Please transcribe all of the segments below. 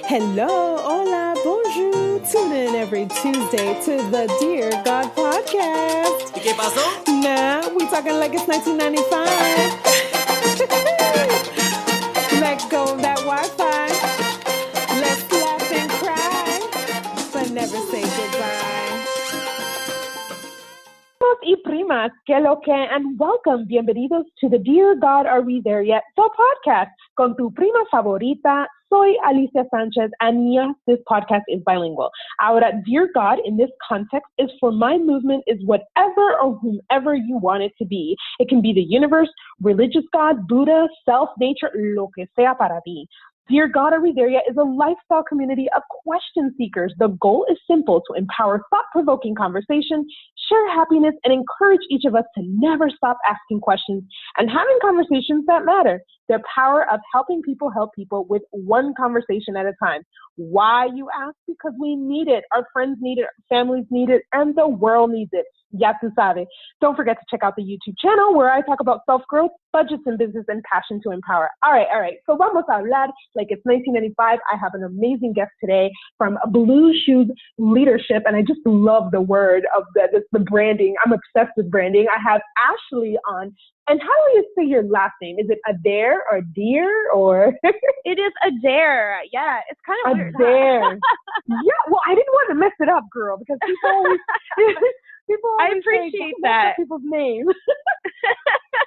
Hello, hola, bonjour. Tune in every Tuesday to the Dear God podcast. ¿Y qué pasó? Nah, we talking like it's 1995. Let go of that Wi-Fi. Let's laugh and cry, but never say goodbye. Y primas, que lo que, and welcome, bienvenidos to the Dear God, Are We There Yet? The podcast con tu prima favorita. Soy Alicia Sanchez, and yes, this podcast is bilingual. Ahora, Dear God, in this context, is for my movement is whatever or whomever you want it to be. It can be the universe, religious God, Buddha, self, nature, lo que sea para ti. Dear God, Are We There Yet? Is a lifestyle community of question seekers. The goal is simple: to empower thought-provoking conversation, share happiness, and encourage each of us to never stop asking questions and having conversations that matter. The power of helping people help people with one conversation at a time. Why, you ask? Because we need it. Our friends need it, our families need it, and the world needs it. Ya tu sabe. Don't forget to check out the YouTube channel where I talk about self-growth, budgets in business, and passion to empower. All right. So vamos a hablar like it's 1995. I have an amazing guest today from Blue Shoes Leadership, and I just love the word of the branding. I'm obsessed with branding. I have Ashley on. And how do you say your last name? Is it Adair or Deer or? It is Adair. Yeah, it's kind of weird. Adair. Yeah, well, I didn't want to mess it up, girl, because people always I appreciate that. People's names.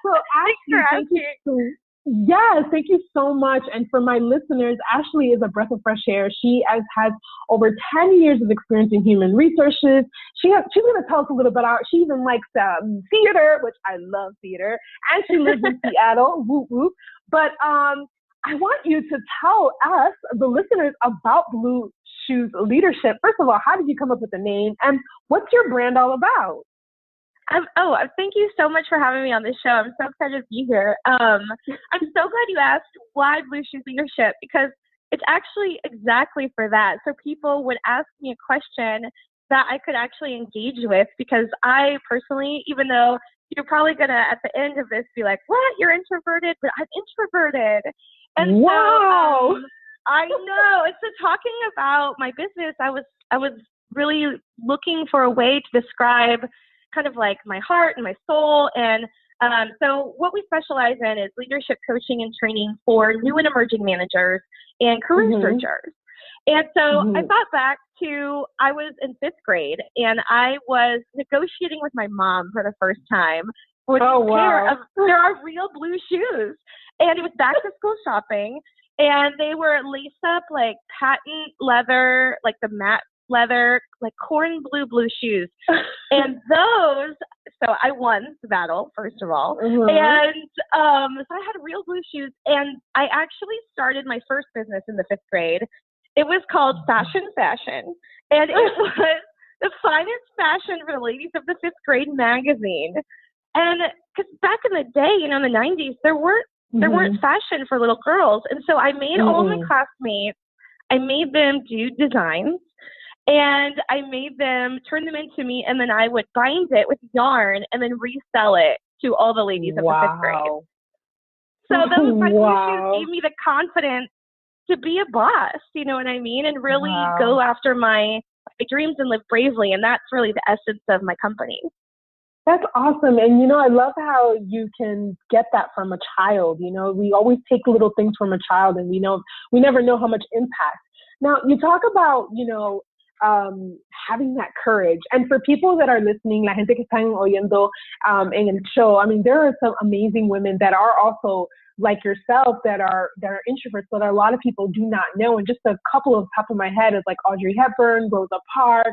So Thanks for asking. Yes, thank you so much. And for my listeners, Ashley is a breath of fresh air. She has over 10 years of experience in human resources. She's going to tell us a little bit about, she even likes theater, which I love theater, and she lives in Seattle, whoop, whoop. But I want you to tell us, the listeners, about Blue Shoes Leadership. First of all, how did you come up with the name, and what's your brand all about? Thank you so much for having me on this show. I'm so excited to be here. I'm so glad you asked why Blue Shoes Leadership, because it's actually exactly for that. So people would ask me a question that I could actually engage with, because I personally, even though you're probably going to, at the end of this, be like, what? You're introverted? But I'm introverted. And wow. So, I know. And so talking about my business, I was really looking for a way to describe kind of like my heart and my soul. And so what we specialize in is leadership coaching and training for new and emerging managers and career searchers. And so I thought back to, I was in 5th grade and I was negotiating with my mom for the first time for a pair of, there are real blue shoes. And it was back to school shopping, and they were laced up like patent leather, like the matte leather, like corn blue shoes. And those, so I won the battle, first of all. And so I had real blue shoes, and I actually started my first business in the 5th grade. It was called Fashion, and it was the finest fashion for the ladies of the 5th grade magazine. And because back in the day, in the 90s, there weren't fashion for little girls. And so I made all my classmates, I made them do designs, and I made them turn them into me, and then I would bind it with yarn and then resell it to all the ladies of the 5th grade. So those blue shoes gave me the confidence to be a boss, you know what I mean? And really go after my dreams and live bravely. And that's really the essence of my company. That's awesome. And, I love how you can get that from a child. We always take little things from a child, and we never know how much impact. Now, you talk about, having that courage. And for people that are listening, la gente que están oyendo en el show, there are some amazing women that are also like yourself that are introverts, but a lot of people do not know. And just a couple of top of my head is like Audrey Hepburn, Rosa Parks,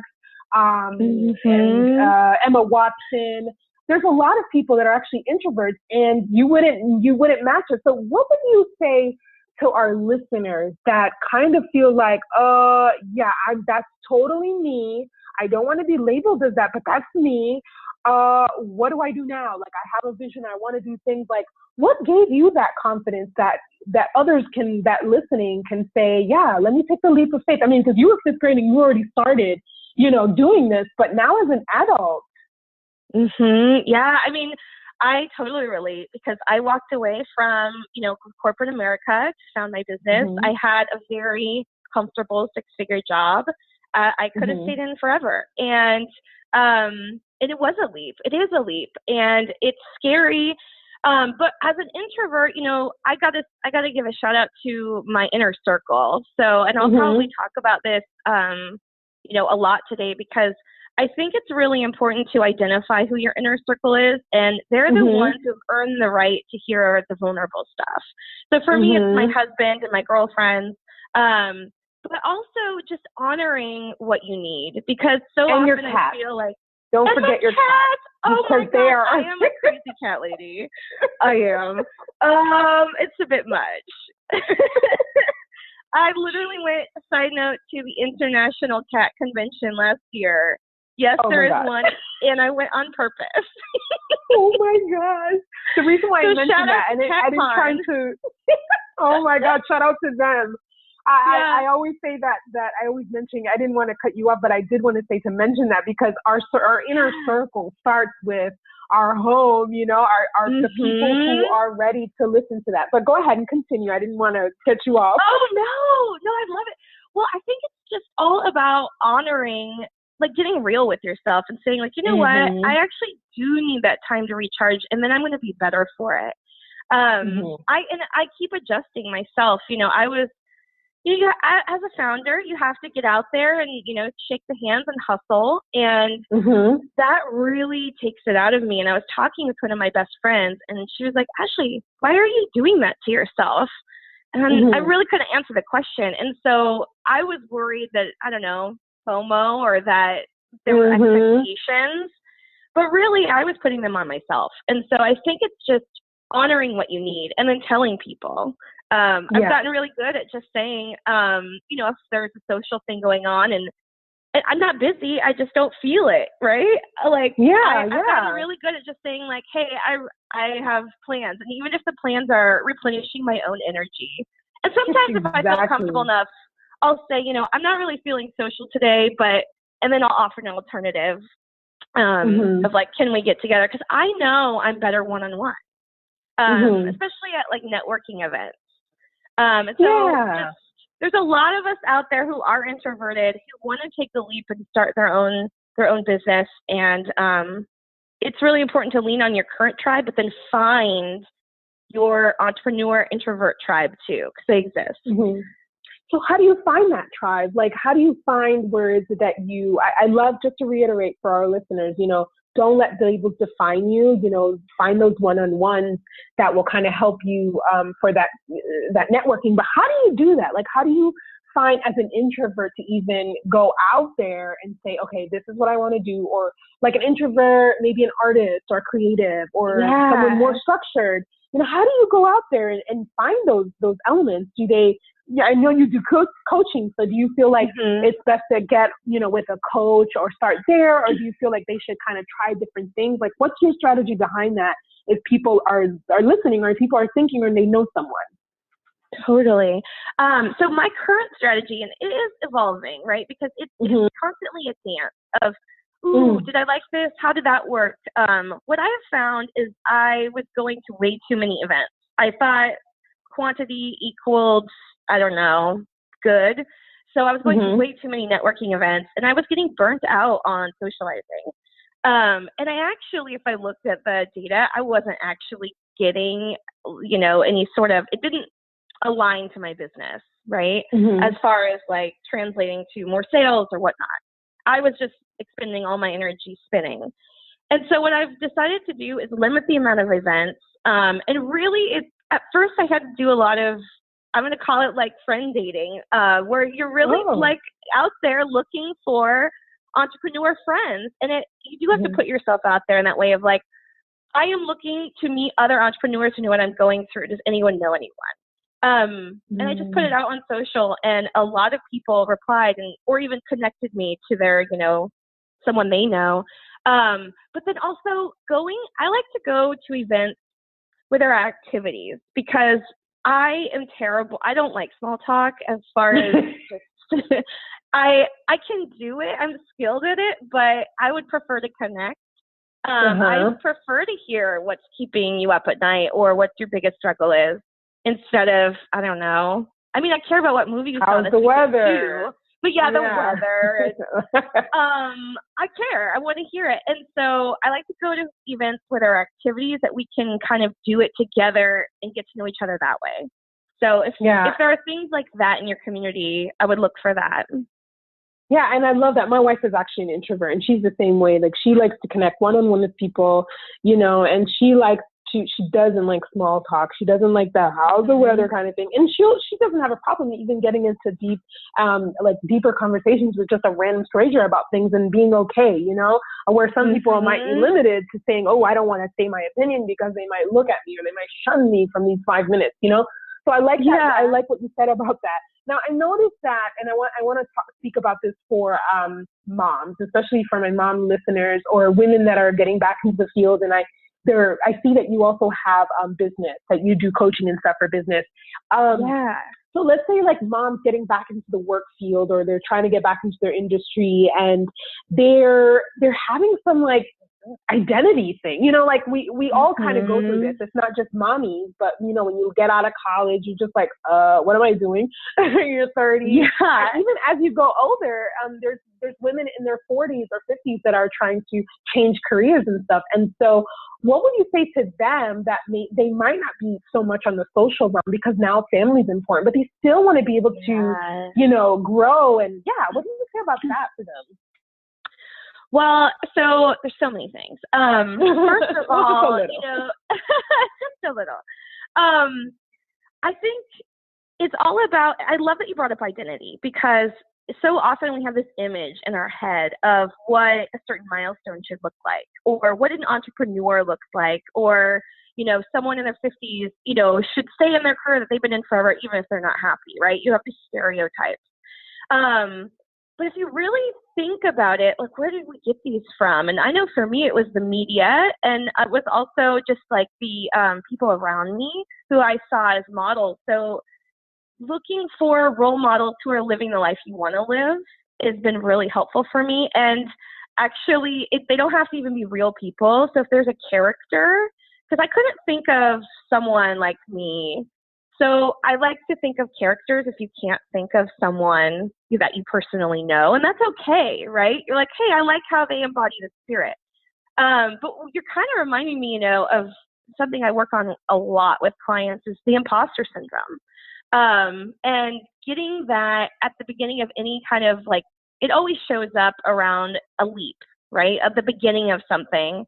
and Emma Watson. There's a lot of people that are actually introverts, and you wouldn't match it. So what would you say to our listeners that kind of feel like, that's totally me. I don't want to be labeled as that, but that's me. What do I do now? Like, I have a vision. I want to do things. Like, what gave you that confidence that others that listening can say, yeah, let me take the leap of faith? Because you were 5th grade and you already started, doing this, but now as an adult. Yeah. I totally relate, because I walked away from, corporate America to found my business. I had a very comfortable six-figure job, I could have stayed in forever. And it was a leap. It is a leap, and it's scary. But as an introvert, you know, I gotta give a shout out to my inner circle. So, and I'll probably talk about this, you know, a lot today, because I think it's really important to identify who your inner circle is, and they're the ones who've earned the right to hear the vulnerable stuff. So for me, it's my husband and my girlfriends, but also just honoring what you need, because so and often I feel like, don't forget your cat. Oh my God, I am a crazy cat lady. I am. It's a bit much. I literally went, side note, to the International Cat Convention last year. Yes, there is one, and I went on purpose. Oh my gosh. The reason why I mentioned that, and I didn't try to, oh my God, shout out to them. I always say that I always mention, I didn't want to cut you up, but I did want to say to mention that, because our inner circle starts with our home, you know, our the people who are ready to listen to that. But go ahead and continue. I didn't want to cut you off. Oh, no, I love it. Well, I think it's just all about honoring, like getting real with yourself and saying, like, you know what, I actually do need that time to recharge, and then I'm going to be better for it. I keep adjusting myself. You know, as a founder, you have to get out there and, you know, shake the hands and hustle. And that really takes it out of me. And I was talking with one of my best friends, and she was like, Ashley, why are you doing that to yourself? And I really couldn't answer the question. And so I was worried that, I don't know, FOMO, or that there were expectations, but really I was putting them on myself. And so I think it's just honoring what you need and then telling people. I've gotten really good at just saying, you know, if there's a social thing going on and I'm not busy, I just don't feel it, right? Like, I've gotten really good at just saying, like, hey, I have plans. And even if the plans are replenishing my own energy. And sometimes if I feel comfortable enough, I'll say, you know, I'm not really feeling social today, and then I'll offer an alternative of like, can we get together? Because I know I'm better one-on-one, especially at like networking events. And so there's a lot of us out there who are introverted, who want to take the leap and start their own business. And it's really important to lean on your current tribe, but then find your entrepreneur introvert tribe too, because they exist. So how do you find that tribe? Like, how do you find where is it that I love, just to reiterate for our listeners, you know, don't let labels define you, you know, find those one-on-ones that will kind of help you for that networking. But how do you do that? Like, how do you find as an introvert to even go out there and say, okay, this is what I want to do? Or like an introvert, maybe an artist or creative or someone more structured. You know, how do you go out there and find those elements? I know you do coaching, so do you feel like it's best to get, you know, with a coach or start there, or do you feel like they should kind of try different things? Like, what's your strategy behind that if people are listening, or if people are thinking, or they know someone? Totally. So my current strategy, and it is evolving, right? Because it's constantly a dance of, did I like this? How did that work? What I have found is I was going to way too many events. I thought quantity equaled, I don't know, good. So I was going to way too many networking events, and I was getting burnt out on socializing. And I actually, if I looked at the data, I wasn't actually getting, you know, any sort of, it didn't align to my business, right? As far as like translating to more sales or whatnot. I was just expending all my energy spinning. And so what I've decided to do is limit the amount of events. And really, at first I had to do a lot of, I'm going to call it like friend dating, where you're really like out there looking for entrepreneur friends. And you do have to put yourself out there in that way of like, I am looking to meet other entrepreneurs who know what I'm going through. Does anyone know anyone? And I just put it out on social, and a lot of people replied or even connected me to their, you know, someone they know. But then also I like to go to events where there are activities, because I am terrible. I don't like small talk as far as just, I can do it. I'm skilled at it, but I would prefer to connect. I prefer to hear what's keeping you up at night or what your biggest struggle is, instead of, I don't know, I mean, I care about what movie you saw. How's the weather? Too, but yeah, the weather. I care. I want to hear it. And so I like to go to events where there are activities that we can kind of do it together and get to know each other that way. So if there are things like that in your community, I would look for that. Yeah, and I love that. My wife is actually an introvert, and she's the same way. Like, she likes to connect one-on-one with people, you know, and she doesn't like small talk. She doesn't like the how's the weather kind of thing. And she doesn't have a problem even getting into deeper conversations with just a random stranger about things and being okay, you know, where some people might be limited to saying, oh, I don't want to say my opinion because they might look at me or they might shun me from these 5 minutes, you know? So I like that. I like what you said about that. Now, I noticed that, and I want to speak about this for moms, especially for my mom listeners or women that are getting back into the field. And I see that you also have business, that you do coaching and stuff for business. So let's say like moms getting back into the work field, or they're trying to get back into their industry, and they're having some like identity thing, you know, like we all kind of go through this. It's not just mommies, but you know, when you get out of college, you're just like, what am I doing? You're 30. Yeah. And even as you go older, there's women in their 40s or 50s that are trying to change careers and stuff. And so what would you say to them that they might not be so much on the social realm because now family's important, but they still want to be able to, you know, grow? And what do you say about that for them? Well, so there's so many things. First of all, you know, just a little. I think it's all about, I love that you brought up identity, because so often we have this image in our head of what a certain milestone should look like, or what an entrepreneur looks like, or, you know, someone in their 50s, you know, should stay in their career that they've been in forever, even if they're not happy, right? You have these stereotypes. But if you really think about it, like, where did we get these from? And I know for me, it was the media, and it was also just like the people around me who I saw as models. So looking for role models who are living the life you want to live has been really helpful for me. And actually, they don't have to even be real people. So if there's a character, because I couldn't think of someone like me. So I like to think of characters if you can't think of someone that you personally know, and that's okay, right? You're like, hey, I like how they embody the spirit. But you're kind of reminding me, you know, of something I work on a lot with clients is the imposter syndrome. And getting that at the beginning of any kind of, like, it always shows up around a leap, right? At the beginning of something.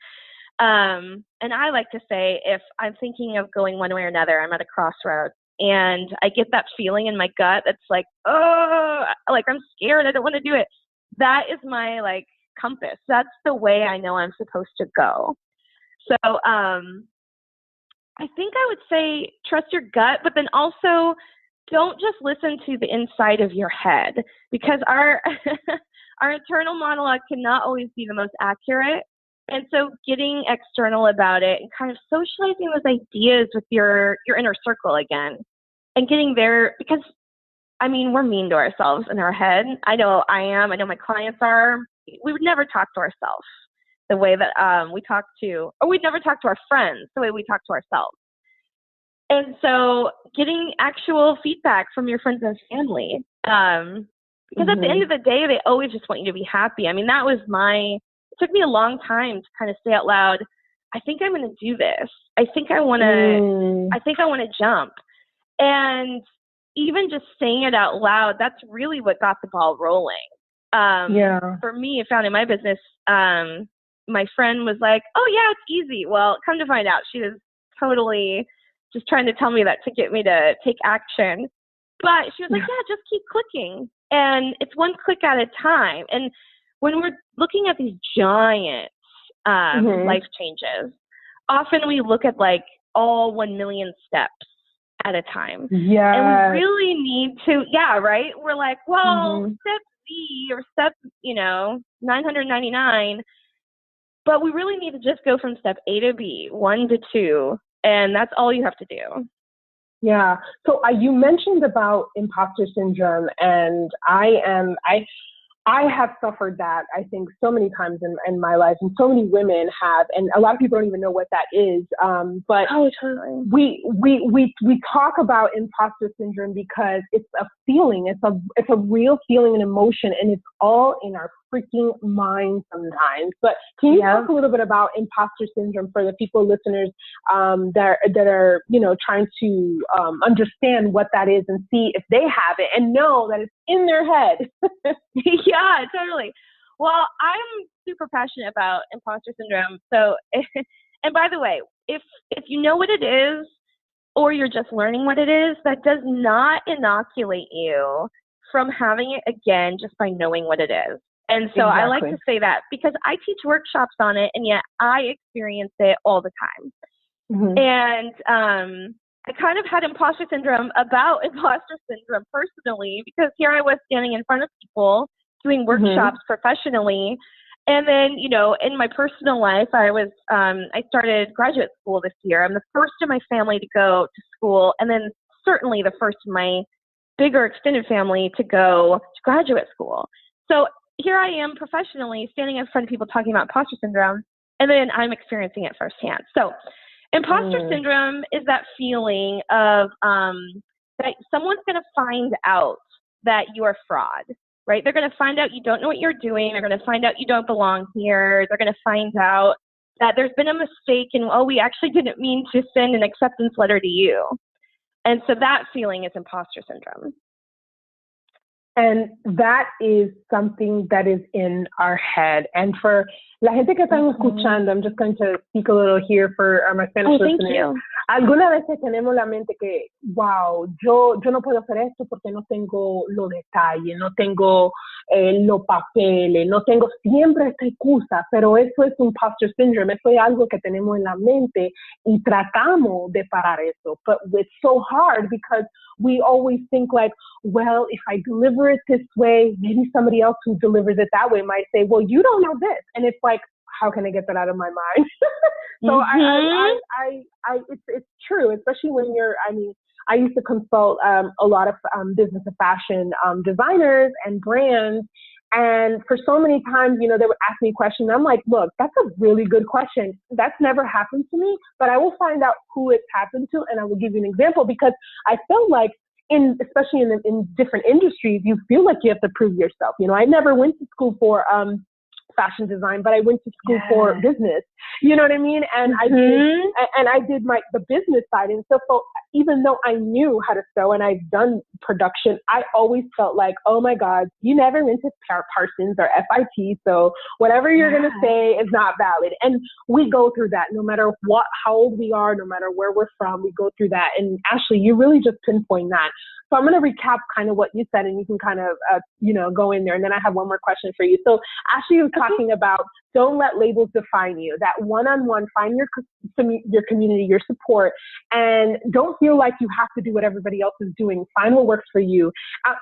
And I like to say, if I'm thinking of going one way or another, I'm at a crossroads, and I get that feeling in my gut that's like, oh, like, I'm scared, I don't want to do it. That is my, like, compass. That's the way I know I'm supposed to go. So I think I would say trust your gut, but then also don't just listen to the inside of your head, because our our internal monologue cannot always be the most accurate. And so getting external about it and kind of socializing those ideas with your inner circle again, and getting there, because, I mean, we're mean to ourselves in our head. I know I am. I know my clients are. We would never talk to ourselves the way that we talk to, or we'd never talk to our friends the way we talk to ourselves. And so getting actual feedback from your friends and family, because at the end of the day, they always just want you to be happy. I mean, that was it took me a long time to kind of say out loud, I think I'm going to do this. I think I want to jump. And even just saying it out loud, that's really what got the ball rolling. For me, I found in my business, my friend was like, oh yeah, it's easy. Well, come to find out, she was totally just trying to tell me that to get me to take action. But she was like, yeah, just keep clicking. And it's one click at a time. And when we're looking at these giant life changes, often we look at like all 1 million steps at a time. Yeah. And we really need to, right? We're like, well, step Z or step, 999. But we really need to just go from step A to B, 1 to 2. And that's all you have to do. Yeah. So you mentioned about imposter syndrome, and I I have suffered that, I think, so many times in my life, and so many women have, and a lot of people don't even know what that is. But totally. we talk about imposter syndrome because it's a feeling, it's a real feeling and emotion, and it's all in our freaking mind sometimes. But can you talk a little bit about imposter syndrome for the listeners that are trying to understand what that is and see if they have it and know that it's in their head? Yeah, totally. Well, I'm super passionate about imposter syndrome. So, and by the way, if you know what it is, or you're just learning what it is, that does not inoculate you from having it again just by knowing what it is. And so I like to say that because I teach workshops on it, and yet I experience it all the time. Mm-hmm. And I kind of had imposter syndrome about imposter syndrome personally, because here I was standing in front of people doing workshops professionally. And then, in my personal life, I started graduate school this year. I'm the first in my family to go to school, and then certainly the first in my bigger extended family to go to graduate school. So here I am professionally standing in front of people talking about imposter syndrome, and then I'm experiencing it firsthand. So imposter syndrome is that feeling of that someone's going to find out that you are fraud, right? They're going to find out you don't know what you're doing. They're going to find out you don't belong here. They're going to find out that there's been a mistake and, we actually didn't mean to send an acceptance letter to you. And so that feeling is imposter syndrome. And that is something that is in our head. And for la gente que están escuchando, I'm just going to speak a little here for my Spanish listeners. Thank you. Algunas veces tenemos la mente que, wow, yo no puedo hacer esto porque no tengo los detalles, no tengo los papeles, no tengo siempre esta excusa, pero eso es imposter syndrome, eso es algo que tenemos en la mente y tratamos de parar eso. But it's so hard because we always think like, well, if I deliver it this way, maybe somebody else who delivers it that way might say, well, you don't know this. And it's like, how can I get that out of my mind? So it's true, especially when I used to consult a lot of business and fashion designers and brands. And for so many times, they would ask me questions. I'm like, look, that's a really good question. That's never happened to me, but I will find out who it's happened to, and I will give you an example, because I feel like especially in different industries, you feel like you have to prove yourself. I never went to school for fashion design, but I went to school for business. You know what I mean? And I did the business side. And so even though I knew how to sew and I've done production, I always felt like, oh my God, you never went to Parsons or FIT. So whatever you're going to say is not valid. And we go through that no matter how old we are, no matter where we're from, we go through that. And Ashley, you really just pinpoint that. So I'm going to recap kind of what you said, and you can kind of, go in there. And then I have one more question for you. So Ashley was talking about don't let labels define you. That one-on-one, find your community, your support, and don't feel like you have to do what everybody else is doing. Find what works for you.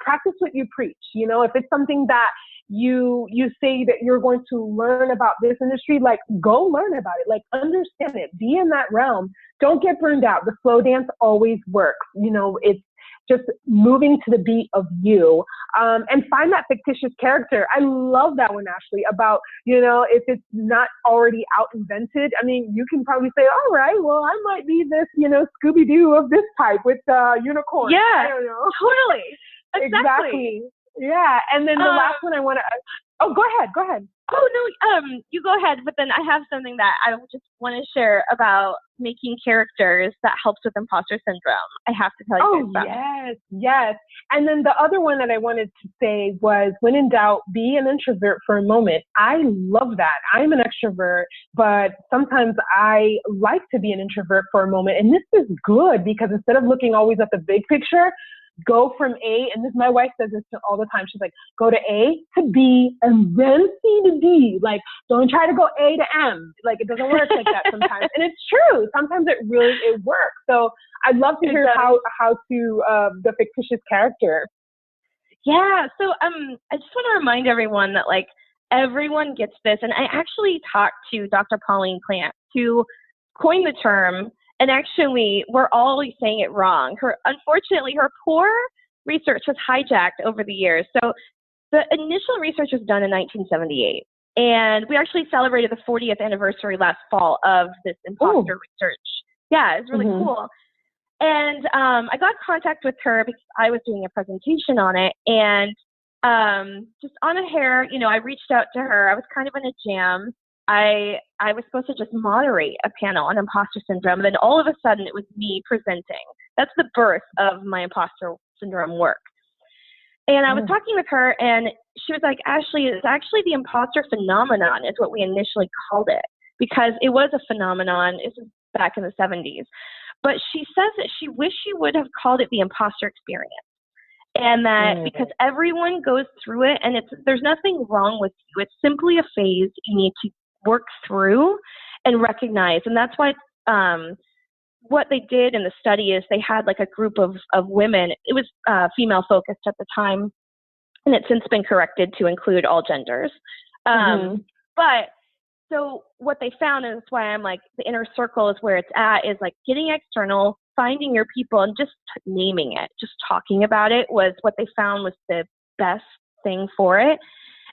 Practice what you preach. If it's something that you say that you're going to learn about this industry, like go learn about it, like understand it, be in that realm. Don't get burned out. The slow dance always works. It's just moving to the beat of you, and find that fictitious character. I love that one, Ashley, about, if it's not already out invented. I mean, you can probably say, all right, well, I might be this, Scooby-Doo of this type with unicorn. Yeah, I don't know. Totally. Exactly. Yeah. And then the last one I want to, go ahead. Oh, no, you go ahead. But then I have something that I just want to share about making characters that helps with imposter syndrome. I have to tell you guys about. Yes. And then the other one that I wanted to say was, when in doubt, be an introvert for a moment. I love that. I'm an extrovert, but sometimes I like to be an introvert for a moment. And this is good because instead of looking always at the big picture, go from A, and my wife says this all the time. She's like, go to A to B and then C to D. Like, don't try to go A to M. Like, it doesn't work like that sometimes. And it's true. Sometimes it works. So I'd love to hear how to the fictitious character. Yeah. So I just want to remind everyone that like everyone gets this. And I actually talked to Dr. Pauline Plant, who coined the term. And actually, we're all saying it wrong. Unfortunately, her poor research was hijacked over the years. So the initial research was done in 1978. And we actually celebrated the 40th anniversary last fall of this imposter research. Yeah, it's really cool. And I got in contact with her because I was doing a presentation on it. And just on a hair, I reached out to her. I was kind of in a jam. I was supposed to just moderate a panel on imposter syndrome. And then all of a sudden, it was me presenting. That's the birth of my imposter syndrome work. And I was talking with her, and she was like, Ashley, it's actually the imposter phenomenon is what we initially called it, because it was a phenomenon. It was back in the 70s. But she says that she wished she would have called it the imposter experience. And that because everyone goes through it, and there's nothing wrong with you. It's simply a phase you need to work through and recognize. And that's why what they did in the study is they had like a group of women. It was female focused at the time, and it's since been corrected to include all genders. But so what they found, and that's why I'm like, the inner circle is where it's at, is like getting external, finding your people, and just naming it, just talking about it was what they found was the best thing for it.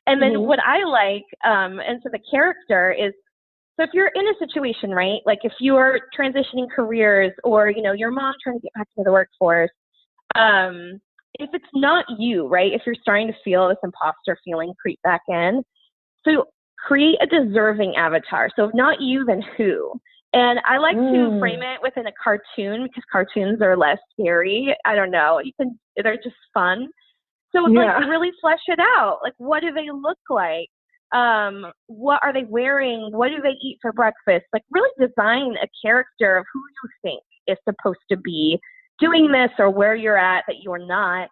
And then what I like, and so the character is, so if you're in a situation, right, like if you're transitioning careers, or, your mom trying to get back into the workforce, if it's not you, right, if you're starting to feel this imposter feeling creep back in, so create a deserving avatar. So if not you, then who? And I like to frame it within a cartoon, because cartoons are less scary. I don't know. They're just fun. So like really flesh it out. Like, what do they look like? What are they wearing? What do they eat for breakfast? Like, really design a character of who you think is supposed to be doing this, or where you're at that you're not.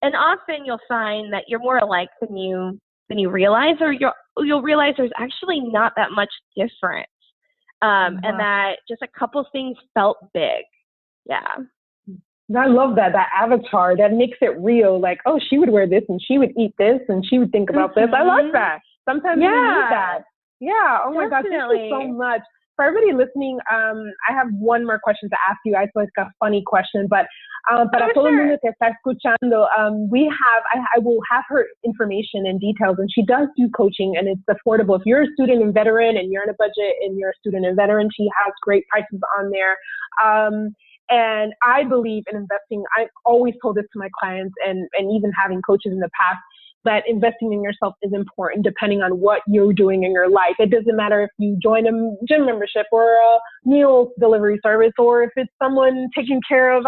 And often you'll find that you're more alike than you realize, or you'll realize there's actually not that much difference. And that just a couple things felt big. Yeah. I love that avatar that makes it real. Like, oh, she would wear this, and she would eat this, and she would think about this. I like that. Sometimes we need that. Yeah. Oh my gosh. Thank you so much. For everybody listening, I have one more question to ask you. I feel like a funny question, but para todo el mundo que está escuchando, I will have her information and details, and she does do coaching, and it's affordable. If you're a student and veteran, and you're in a budget, and you're a student and veteran, she has great prices on there. And I believe in investing. I've always told this to my clients, and even having coaches in the past, that investing in yourself is important depending on what you're doing in your life. It doesn't matter if you join a gym membership or a meal delivery service, or if it's someone taking care of,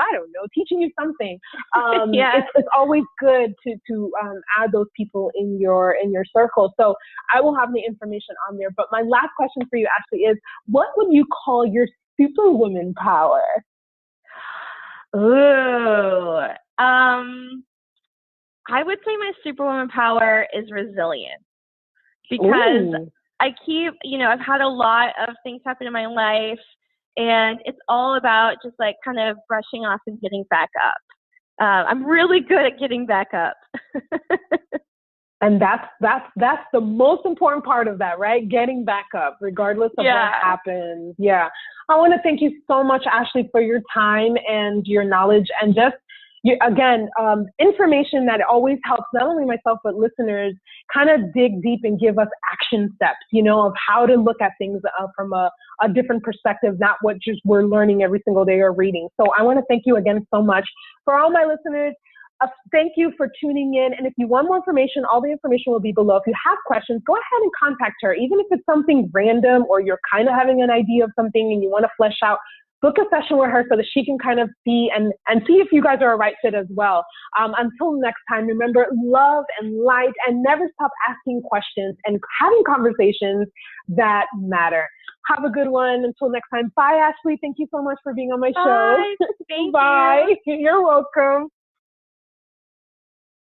teaching you something. It's always good to add those people in your circle. So I will have the information on there. But my last question for you, Ashley, is what would you call your superwoman power? Ooh. I would say my superwoman power is resilience, because I keep, I've had a lot of things happen in my life, and it's all about just like kind of brushing off and getting back up. I'm really good at getting back up. And that's the most important part of that, right? Getting back up, regardless of what happens. Yeah. I want to thank you so much, Ashley, for your time and your knowledge, and just, information that always helps not only myself, but listeners kind of dig deep and give us action steps, of how to look at things from a different perspective, not what just we're learning every single day or reading. So I want to thank you again so much. For all my listeners, thank you for tuning in. And if you want more information, all the information will be below. If you have questions, go ahead and contact her. Even if it's something random, or you're kind of having an idea of something and you want to flesh out, book a session with her so that she can kind of see and see if you guys are a right fit as well. Until next time, remember, love and light, and never stop asking questions and having conversations that matter. Have a good one. Until next time. Bye, Ashley. Thank you so much for being on my show. Thank Bye. you. You're welcome.